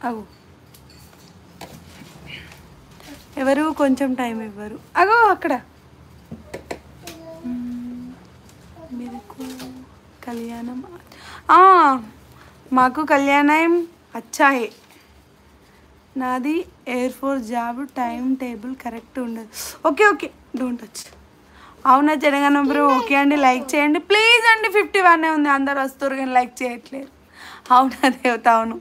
అగో ఎవరు కొంచెం టైం ఇవ్వరు. అగో అక్కడ మీకు కళ్యాణం మాకు కళ్యాణం అచ్చాయే. నాది air force job, time table correct ఉండదు. Okay okay don't touch. అవునా జనగణ బ్రో. ఓకే అండి, లైక్ చేయండి ప్లీజ్ అండి. 51 ఉంది, అందరు వస్తారు కానీ లైక్ చేయట్లేదు. అవునా దేవత, అవును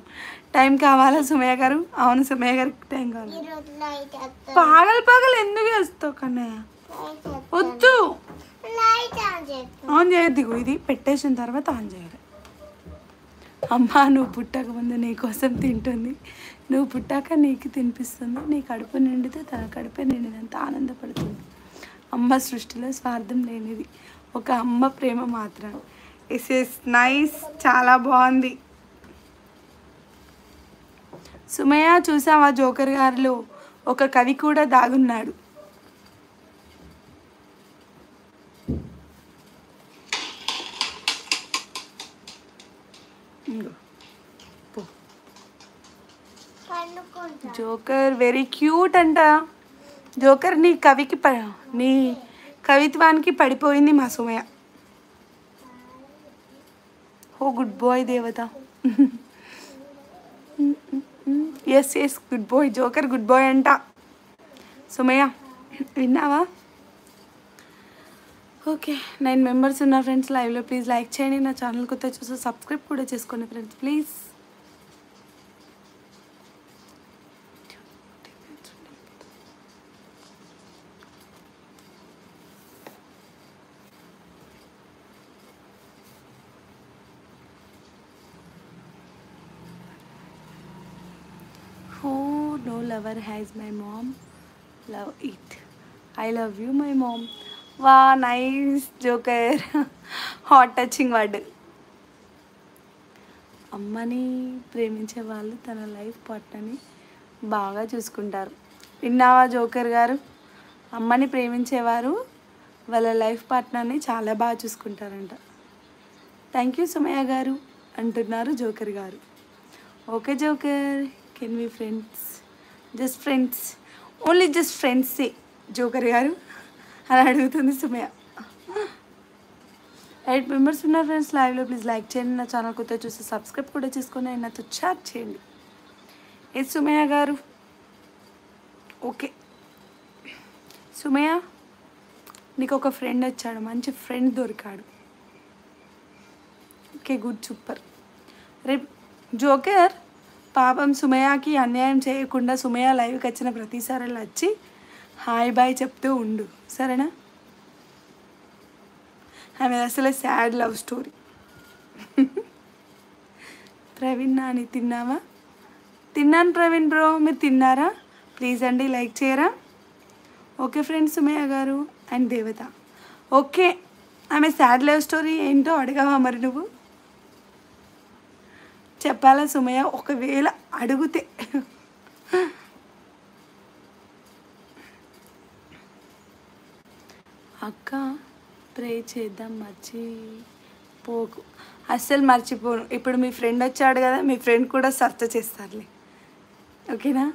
టైం కావాలా సుమయ్య గారు? అవును సుమయ్య గారికి టైం కావాలి. పగలు ఎందుకు వేస్తావు కన్నయ్య? వద్దు ఆన్ చేయద్దు. ఇది పెట్టేసిన తర్వాత ఆన్ చేయాలి. అమ్మ నువ్వు పుట్టక ముందు నీ కోసం తింటుంది, నువ్వు పుట్టాక నీకు తినిపిస్తుంది. నీ కడుపు నిండితే తన కడుపే నిండినంత ఆనందపడుతుంది. అమ్మ సృష్టిలో స్వార్థం లేనిది, ఒక అమ్మ ప్రేమ మాత్రం. ఇస్ నైస్, చాలా బాగుంది. సుమయ్య చూసావా జోకర్ గారిలో ఒక కవి కూడా దాగున్నాడు. జోకర్ వెరీ క్యూట్ అంట. జోకర్ నీ నీ కవిత్వానికి పడిపోయింది మా సుమయ్య. ఓ గుడ్ బాయ్ దేవత. Yes yes good boy joker, good boy అంట. సుమయ్య విన్నావా? ఓకే 9 మెంబర్స్ ఉన్నారు ఫ్రెండ్స్ లైవ్లో. ప్లీజ్ లైక్ చేయండి. నా ఛానల్ కొత్త చూసి సబ్స్క్రైబ్ కూడా చేసుకోండి friends please. Who no lover has my mom, love it. I love you my mom. వా nice joker, hot touching word. అమ్మని ప్రేమించే వాళ్ళు తన లైఫ్ పార్ట్నర్ని బాగా చూసుకుంటారు. విన్నావా జోకర్ గారు? అమ్మని ప్రేమించేవారు వాళ్ళ లైఫ్ పార్ట్నర్ని చాలా బాగా చూసుకుంటారంట. థ్యాంక్ యూ సుమయ్య గారు అంటున్నారు జోకర్ గారు. Okay joker, can we friends? Just friends, only just ఫ్రెండ్సే జోకర్ గారు అని అడుగుతుంది సుమయ్య. 8 మెంబర్స్ ఉన్నారు ఫ్రెండ్స్ లైవ్లో. ప్లీజ్ లైక్ చేయండి. నా ఛానల్ కొత్త చూసి సబ్స్క్రైబ్ కూడా చేసుకొని నాతో చాట్ చేయండి. ఏ సుమయ్య గారు? ఓకే సుమయ్య, నీకు ఒక ఫ్రెండ్ వచ్చాడు, మంచి ఫ్రెండ్ దొరికాడు. Okay good, super. రేపు జోకర్ పాపం సుమయ్యకి అన్యాయం చేయకుండా సుమయ్య లైవ్కి వచ్చిన ప్రతిసారి వచ్చి హాయ్ బాయ్ చెప్తూ ఉండు, సరేనా? ఆమె అసలు sad love story. Praveen Nani తిన్నావా? తిన్నాను ప్రవీణ్ బ్రో, మీరు తిన్నారా? ప్లీజ్ అండి లైక్ చేయరా? ఓకే ఫ్రెండ్స్ సుమయ్య గారు అండ్ దేవత. ఓకే ఆమె సాడ్ లవ్ స్టోరీ ఏంటో అడగవా మరి నువ్వు? చెప్పాలా సుమయ్య? ఒకవేళ అడిగితే అక్క ప్రే చేద్దాం మర్చిపోకు. అస్సలు మర్చిపోను. ఇప్పుడు మీ ఫ్రెండ్ వచ్చాడు కదా, మీ ఫ్రెండ్ కూడా సర్చ్ చేస్తారులే, ఓకేనా?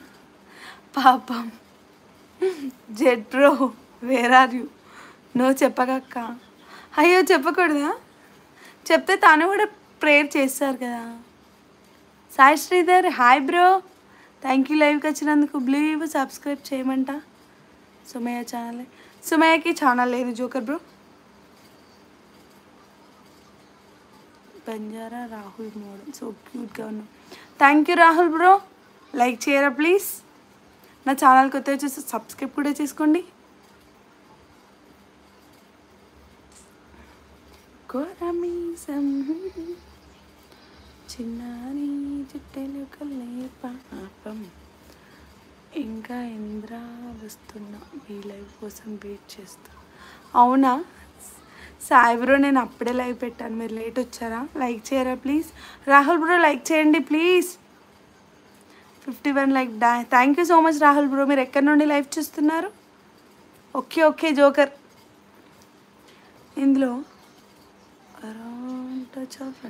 పాపం Z bro where are you? నువ్వు చెప్పకక్క. అయ్యో చెప్పకూడదా? చెప్తే తను కూడా ప్రేయర్ చేస్తారు కదా. Sai Sridhar hi bro, thank you లైవ్కి వచ్చినందుకు. ప్లీజ్ సబ్స్క్రైబ్ చేయమంట సుమయ్య ఛానల్. సుమయ్యకి ఛానల్ లేదు joker bro. Banjara Rahul model so క్యూట్గా ఉన్నాం. Thank you Rahul bro. Like చేయరా ప్లీజ్? నా ఛానల్ కొత్త వచ్చేసి సబ్స్క్రైబ్ కూడా చేసుకోండి. కోరమీసం చిన్నారి చిట్టెలు కల్లే పాపం ఇంకా ఇంద్ర వస్తున్నా మీ లైవ్ కోసం వెయిట్ చేస్తా. అవునా సాయి బ్రో, నేను అప్పుడే లైవ్ పెట్టాను, మీరు లేట్ వచ్చారా? లైక్ చేయరా ప్లీజ్? రాహుల్ బ్రో లైక్ చేయండి please. 51 like. Thank you so much Rahul bro. మీరు ఎక్కడి నుండి లైవ్ చూస్తున్నారు? Okay okay joker. ఇందులో అరౌండ్ టచ్ ఆఫ్